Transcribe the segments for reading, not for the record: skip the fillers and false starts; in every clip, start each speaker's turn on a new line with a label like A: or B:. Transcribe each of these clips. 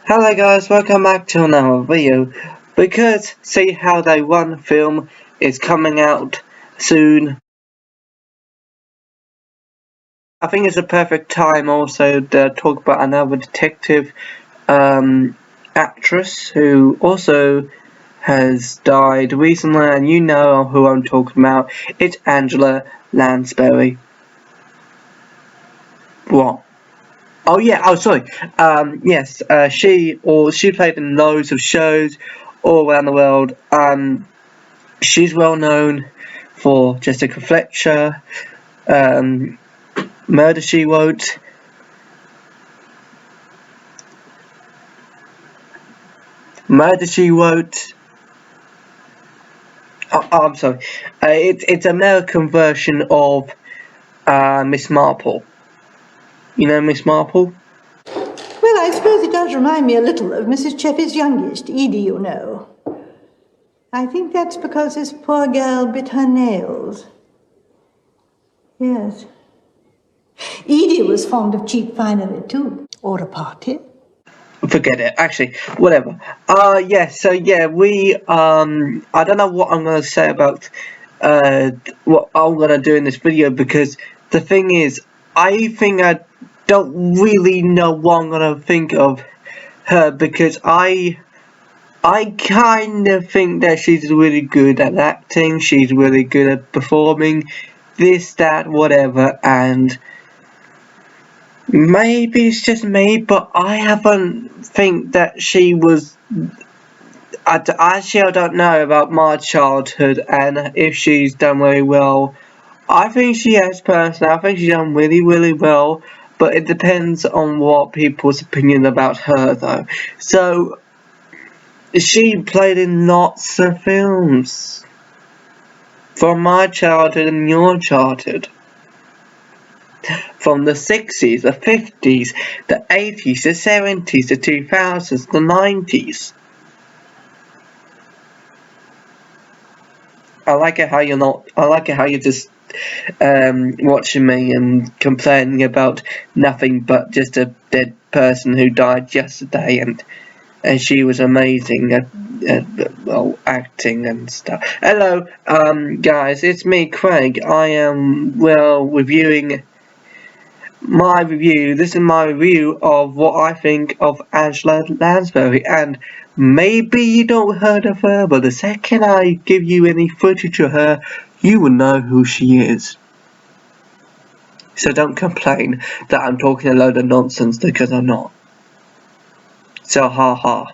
A: Hello guys, welcome back to another video. Because See How They Run film is coming out soon, I think it's a perfect time also to talk about another detective actress who also has died recently, and you know who I'm talking about. It's Angela Lansbury. What? Oh yeah, sorry. Yes, she played in loads of shows all around the world. She's well known for Jessica Fletcher, Murder She Wrote, Murder She Wrote. I'm sorry. It's American version of Miss Marple. You know Miss Marple?
B: Well, I suppose it does remind me a little of Mrs. Cheffy's youngest, Edie, you know. I think that's because this poor girl bit her nails. Yes. Edie was fond of cheap finery, too. Or a party.
A: Forget it. Actually, whatever. We I don't know what I'm gonna say about what I'm gonna do in this video, because the thing is, I think I don't really know what I'm gonna think of her, because I kind of think that she's really good at acting, she's really good at performing, this, that, whatever, and maybe it's just me, but I haven't think that she was. I don't know about my childhood and if she's done very well. I think she has personally. I think she's done really, really well, but it depends on what people's opinion about her, though. So she played in lots of films from my childhood and your childhood. From the 60s, the 50s, the 80s, the 70s, the 2000s, the 90s. I like it how you're just watching me and complaining about nothing but just a dead person who died yesterday, and she was amazing at acting and stuff. Hello, guys, it's me, Craig. I am reviewing my review. This is my review of what I think of Angela Lansbury, and maybe you don't heard of her, but the second I give you any footage of her, you will know who she is. So don't complain that I'm talking a load of nonsense, because I'm not. So ha ha.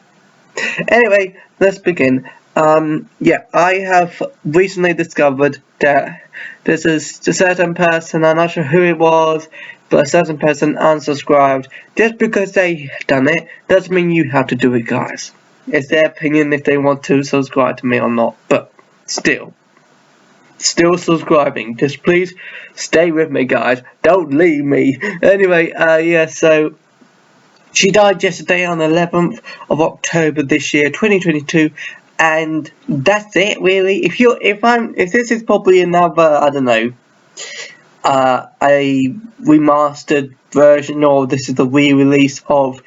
A: Anyway, let's begin. I have recently discovered that there's a certain person, I'm not sure who it was, but a certain person unsubscribed. Just because they done it doesn't mean you have to do it, guys. It's their opinion if they want to subscribe to me or not, but still subscribing. Just please stay with me, guys. Don't leave me. Anyway, so she died yesterday on the 11th of October this year, 2022, and that's it really. If this is probably another, I don't know, a remastered version, or this is the re-release of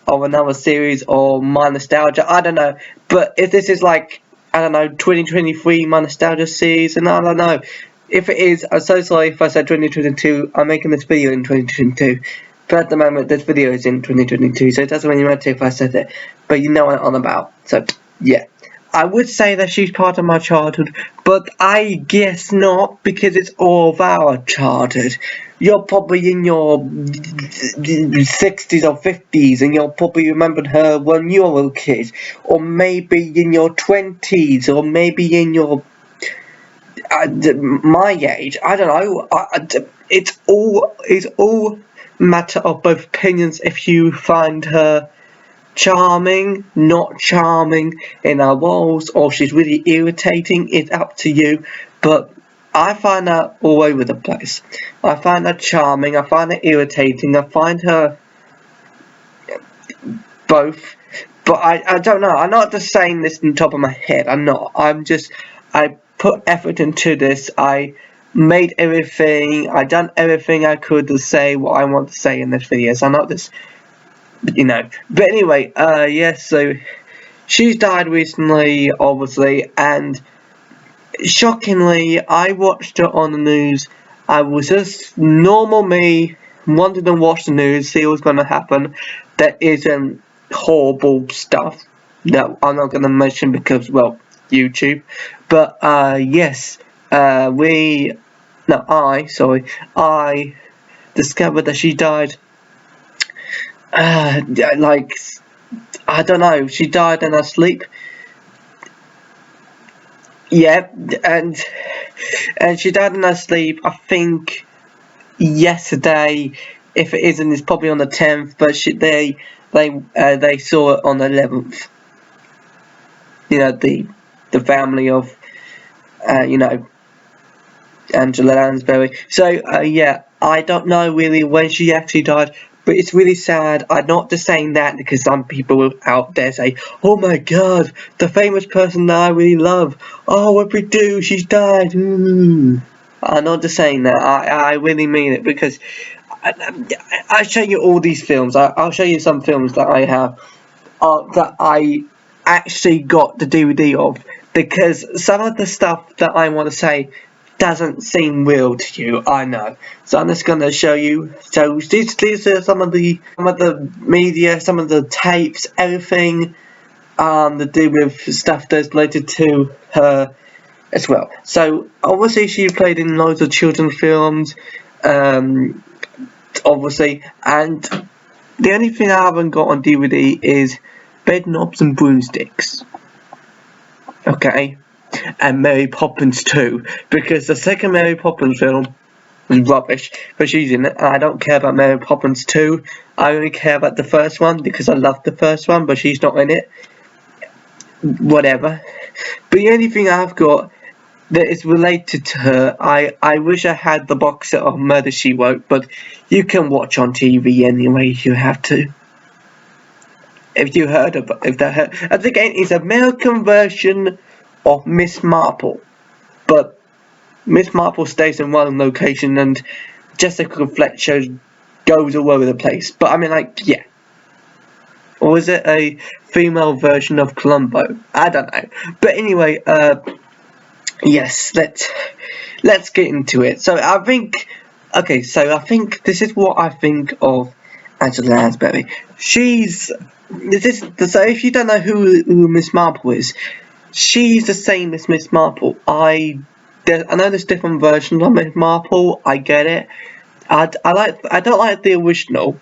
A: another series, or my nostalgia, I don't know. But if this is like, I don't know, 2023 my nostalgia series, and I don't know. If it is, I'm so sorry if I said 2022. I'm making this video in 2022. But at the moment, this video is in 2022, so it doesn't really matter if I said it. But you know what I'm on about. So, yeah. I would say that she's part of my childhood, but I guess not, because it's all of our childhood. You're probably in your 60s or 50s, and you'll probably remember her when you were a kid. Or maybe in your 20s, or maybe in your my age. I don't know. It's all matter of both opinions. If you find her charming, not charming in her roles, or she's really irritating, it's up to you. But I find her all over the place. I find her charming, I find her irritating, I find her both. But I don't know. I'm not just saying this on top of my head. I'm not. I put effort into this. I made everything. I done everything I could to say what I want to say in this video. So I'm not just you know. But anyway, yes, so she's died recently, obviously, and shockingly, I watched it on the news. I was just normal me, wanted to watch the news, see what's going to happen. There isn't horrible stuff that I'm not going to mention because, well, YouTube. But, yes, I discovered that she died, like, I don't know, she died in her sleep. Yeah, and she died in her sleep, I think, yesterday. If it isn't, it's probably on the 10th, but they saw it on the 11th. You know, the family of, Angela Lansbury. So, yeah, I don't know really when she actually died, but it's really sad. I'm not just saying that because some people out there say, oh my god, the famous person that I really love. Oh, what we do? She's died. I'm not just saying that. I really mean it because I show you all these films. I'll show you some films that I have that I actually got the DVD of, because some of the stuff that I want to say doesn't seem real to you, I know. So I'm just going to show you. So these are some of the media, some of the tapes, everything to do with stuff that's related to her as well. So obviously she played in loads of children's films, obviously, and the only thing I haven't got on DVD is Bedknobs and Broomsticks. Okay, and Mary Poppins 2, because the second Mary Poppins film was rubbish, because she's in it, and I don't care about Mary Poppins 2. I only care about the first one, because I love the first one, but she's not in it. Whatever. But the only thing I've got that is related to her, I wish I had the box set of Murder, She Wrote, but you can watch on TV anyway if you have to. If you heard of it, and again, it's an American version of Miss Marple, but Miss Marple stays in one location and Jessica Fletcher goes all over the place. But I mean, like, yeah. Or is it a female version of Columbo? I don't know. But anyway, yes, let's get into it. So I think this is what I think of Angela Lansbury. So if you don't know who Miss Marple is, she's the same as Miss Marple. I know there's different versions of Miss Marple. I get it. I don't like the original.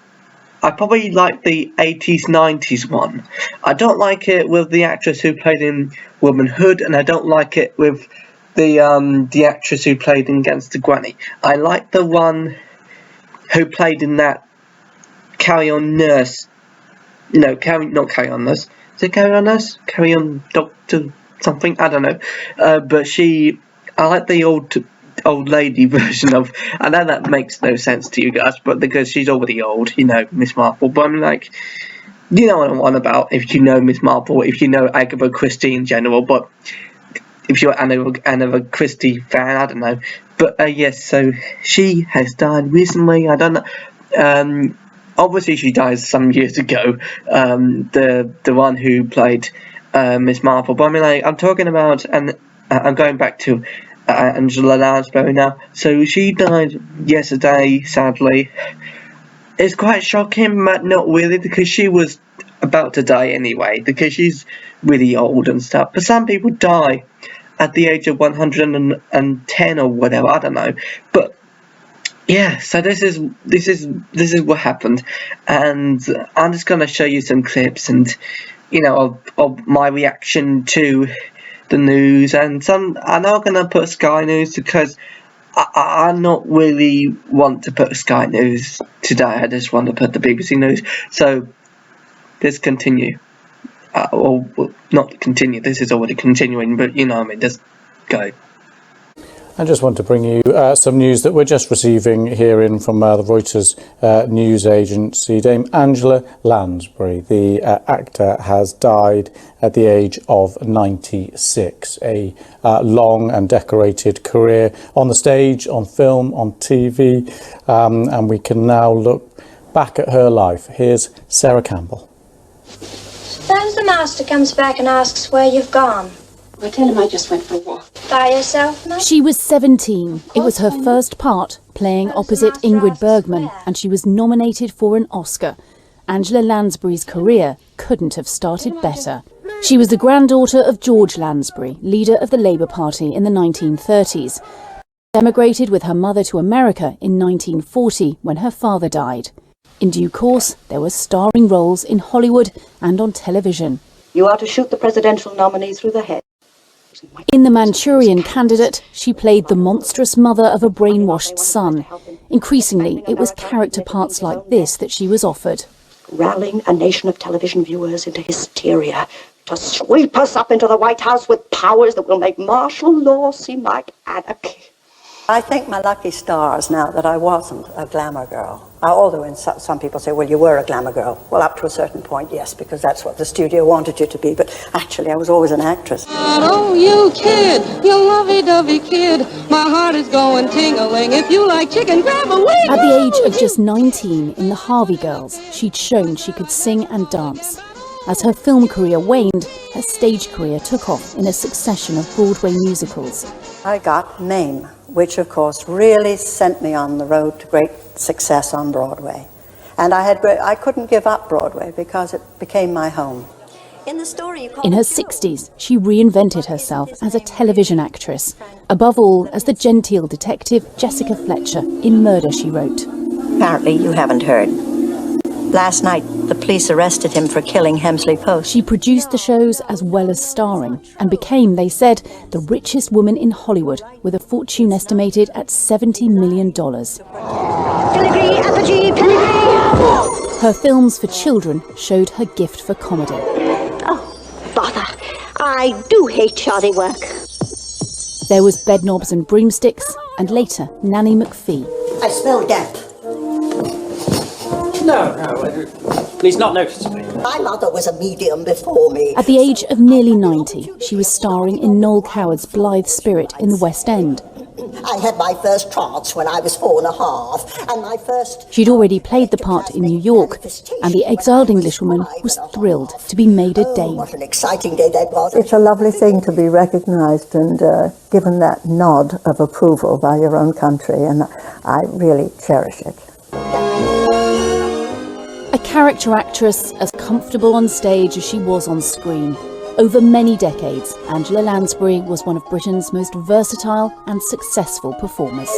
A: I probably like the 80s, 90s one. I don't like it with the actress who played in Woman Hood, and I don't like it with the actress who played in Against the Granny. I like the one who played in that Carry On Nurse. No, not Carry On Nurse. Is it Carry On Nurse? Carry On Doctor something? I don't know. But I like the old lady version of. I know that makes no sense to you guys, but because she's already old, Miss Marple. But I'm like, you know what I'm on about. If you know Miss Marple, if you know Agatha Christie in general, but if you're an Agatha Christie fan, I don't know. But yes, so she has died recently. I don't know. Obviously, she died some years ago. The one who played Miss Marple. But I mean, like, I'm talking about, and I'm going back to Angela Lansbury now. So she died yesterday, sadly. It's quite shocking, but not really, because she was about to die anyway, because she's really old and stuff. But some people die at the age of 110 or whatever, I don't know. But yeah, so this is what happened, and I'm just gonna show you some clips and of my reaction to the news, and I'm not gonna put Sky News because I not really want to put Sky News today. I just want to put the BBC News. So let's continue. Or not continue. This is already continuing, but just go.
C: I just want to bring you some news that we're just receiving here in from the Reuters news agency. Dame Angela Lansbury, the actor, has died at the age of 96. A long and decorated career on the stage, on film, on TV, and we can now look back at her life. Here's Sarah Campbell.
D: Suppose the master comes back and asks where you've gone.
E: Well, tell him I just went for a walk.
D: By yourself, Mum?
F: She was 17. It was her first part, playing opposite Ingrid Bergman, and she was nominated for an Oscar. Angela Lansbury's career couldn't have started better. She was the granddaughter of George Lansbury, leader of the Labour Party in the 1930s. She emigrated with her mother to America in 1940 when her father died. In due course, there were starring roles in Hollywood and on television.
E: You are to shoot the presidential nominee through the head.
F: In The Manchurian Candidate, she played the monstrous mother of a brainwashed son. Increasingly, it was character parts like this that she was offered.
E: Rallying a nation of television viewers into hysteria to sweep us up into the White House with powers that will make martial law seem like anarchy.
G: I thank my lucky stars now that I wasn't a glamour girl. Although some people say, well, you were a glamour girl. Well, up to a certain point, yes, because that's what the studio wanted you to be. But actually, I was always an actress.
H: Oh, you kid, you lovey-dovey kid. My heart is going ting-a-ling. If you like chicken, grab a wing.
F: At the age of just 19, in The Harvey Girls, she'd shown she could sing and dance. As her film career waned, her stage career took off in a succession of Broadway musicals.
G: I got Mame, which of course really sent me on the road to great success on Broadway. And I couldn't give up Broadway because it became my home.
F: In her 60s, she reinvented herself as a television actress, above all as the genteel detective Jessica Fletcher in Murder, She Wrote.
G: Apparently you haven't heard. Last night, the police arrested him for killing Hemsley Post.
F: She produced the shows as well as starring, and became, they said, the richest woman in Hollywood, with a fortune estimated at $70 million.
D: Pedigree, apogee, pedigree!
F: Her films for children showed her gift for comedy.
D: Oh, bother. I do hate shoddy work.
F: There was Bedknobs and Broomsticks, and later Nanny McPhee.
G: I smell damp.
I: No, please not notice me.
G: My mother was a medium before me.
F: At the age of nearly 90, she was starring in Noel Coward's Blithe Spirit in the West End.
G: I had my first trance when I was 4.5, and my first...
F: She'd already played the part in New York, and the exiled Englishwoman was thrilled to be made a dame.
G: What an exciting day that was.
J: It's a lovely thing to be recognised and given that nod of approval by your own country, and I really cherish it.
F: A character actress as comfortable on stage as she was on screen. Over many decades, Angela Lansbury was one of Britain's most versatile and successful performers.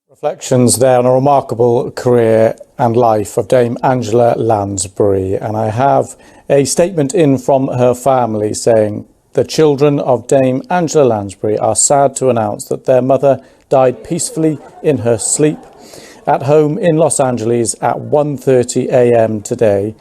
C: Reflections there on a remarkable career and life of Dame Angela Lansbury. And I have a statement in from her family saying, "The children of Dame Angela Lansbury are sad to announce that their mother died peacefully in her sleep at home in Los Angeles at 1:30 a.m. today,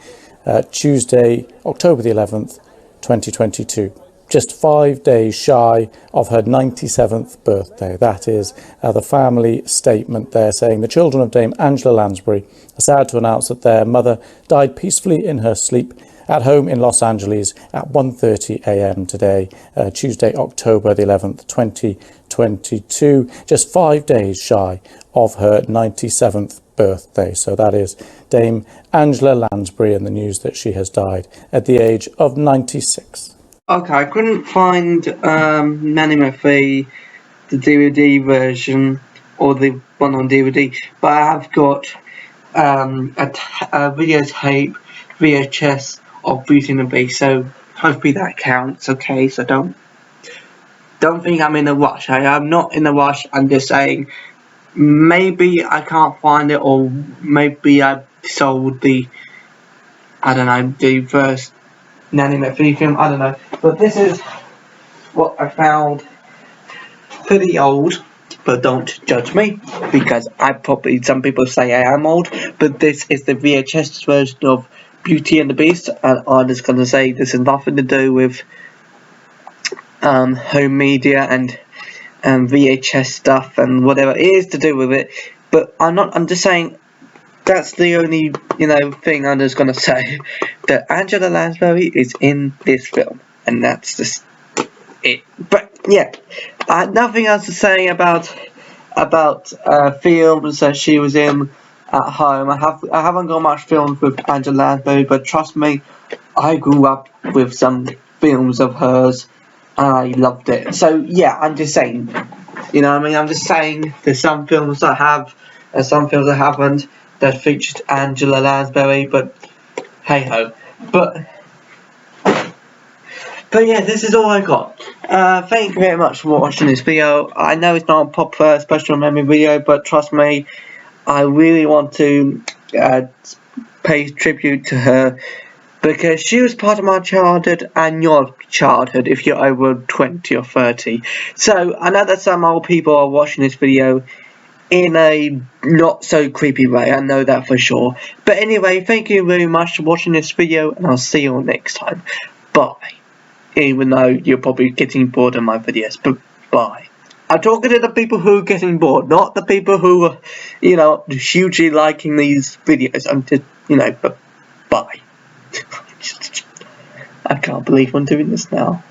C: Tuesday, October the 11th, 2022. Just 5 days shy of her 97th birthday." That is the family statement there, saying the children of Dame Angela Lansbury are sad to announce that their mother died peacefully in her sleep at home in Los Angeles at 1:30 a.m. today, Tuesday, October the 11th, 2022, just 5 days shy of her 97th birthday. So that is Dame Angela Lansbury and the news that she has died at the age of 96.
A: Okay, I couldn't find Nanny McPhee, the DVD version, or the one on DVD, but I have got a videotape, VHS of Beauty and the Beast, so hopefully that counts. Okay, so don't think I'm in a rush. I'm not in a rush. I'm just saying maybe I can't find it, or maybe I sold the first Nanny McPhee film, I don't know, but this is what I found. Pretty old, but don't judge me, because some people say I am old, but this is the VHS version of Beauty and the Beast, and I'm just going to say this has nothing to do with home media and VHS stuff and whatever it is to do with it, but I'm just saying that's the only thing I'm just going to say, that Angela Lansbury is in this film, and that's just it. But yeah, I had nothing else to say about films that she was in at home. I haven't got much films with Angela Lansbury, but trust me, I grew up with some films of hers and I loved it. So yeah, I'm just saying, you know what I mean? I'm just saying there's some films that have and some films that haven't that featured Angela Lansbury, but hey ho. But yeah, this is all I got. Thank you very much for watching this video. I know it's not a proper special memory video, but trust me, I really want to pay tribute to her because she was part of my childhood and your childhood if you're over 20 or 30. So I know that some old people are watching this video in a not so creepy way, I know that for sure. But anyway, thank you very much for watching this video and I'll see you all next time. Bye. Even though you're probably getting bored of my videos, but bye. I'm talking to the people who are getting bored, not the people who are, you know, hugely liking these videos. I'm just, you know, but bye. I can't believe I'm doing this now.